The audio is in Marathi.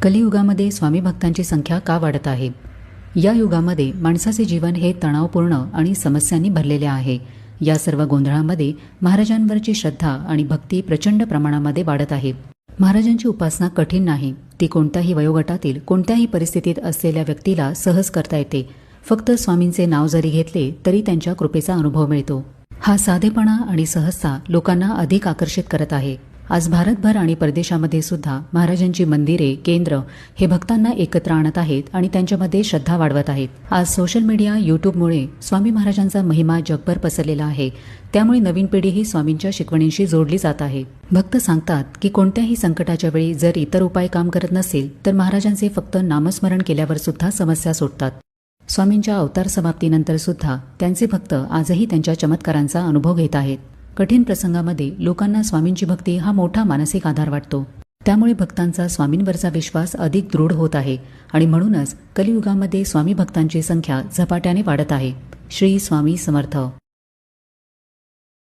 कलियुगामध्ये स्वामी भक्तांची संख्या का वाढत आहे? या युगामध्ये माणसाचे जीवन हे तणावपूर्ण आणि समस्यांनी भरलेले आहे. या सर्व गोंधळामध्ये महाराजांवरची श्रद्धा आणि भक्ती प्रचंड प्रमाणामध्ये वाढत आहे. महाराजांची उपासना कठीण नाही. ती कोणत्याही वयोगटातील कोणत्याही परिस्थितीत असलेल्या व्यक्तीला सहज करता येते. फक्त स्वामींचे नाव जरी घेतले तरी त्यांच्या कृपेचा अनुभव मिळतो. हा साधेपणा आणि सहजता लोकांना अधिक आकर्षित करत आहे. आज भारतभर आणि परदेशामध्ये सुद्धा महाराजांची मंदिरे, केंद्र हे भक्तांना एकत्र आणत आहेत आणि त्यांच्यामध्ये श्रद्धा वाढवत आहेत. आज सोशल मीडिया, यूट्यूबमुळे स्वामी महाराजांचा महिमा जगभर पसरलेला आहे. त्यामुळे नवीन पिढीही स्वामींच्या शिकवणींशी जोडली जात आहे. भक्त सांगतात की कोणत्याही संकटाच्या वेळी जर इतर उपाय काम करत नसेल तर महाराजांचे फक्त नामस्मरण केल्यावर सुद्धा समस्या सुटतात. स्वामींच्या अवतार समाप्तीनंतर सुद्धा त्यांचे भक्त आजही त्यांच्या चमत्कारांचा अनुभव घेत आहेत. कठीण प्रसंगामध्ये लोकांना स्वामींची भक्ती हा मोठा मानसिक आधार वाटतो. त्यामुळे भक्तांचा स्वामींवरचा विश्वास अधिक दृढ होत आहे आणि म्हणूनच कलियुगामध्ये स्वामी भक्तांची संख्या झपाट्याने वाढत आहे. श्री स्वामी समर्थ.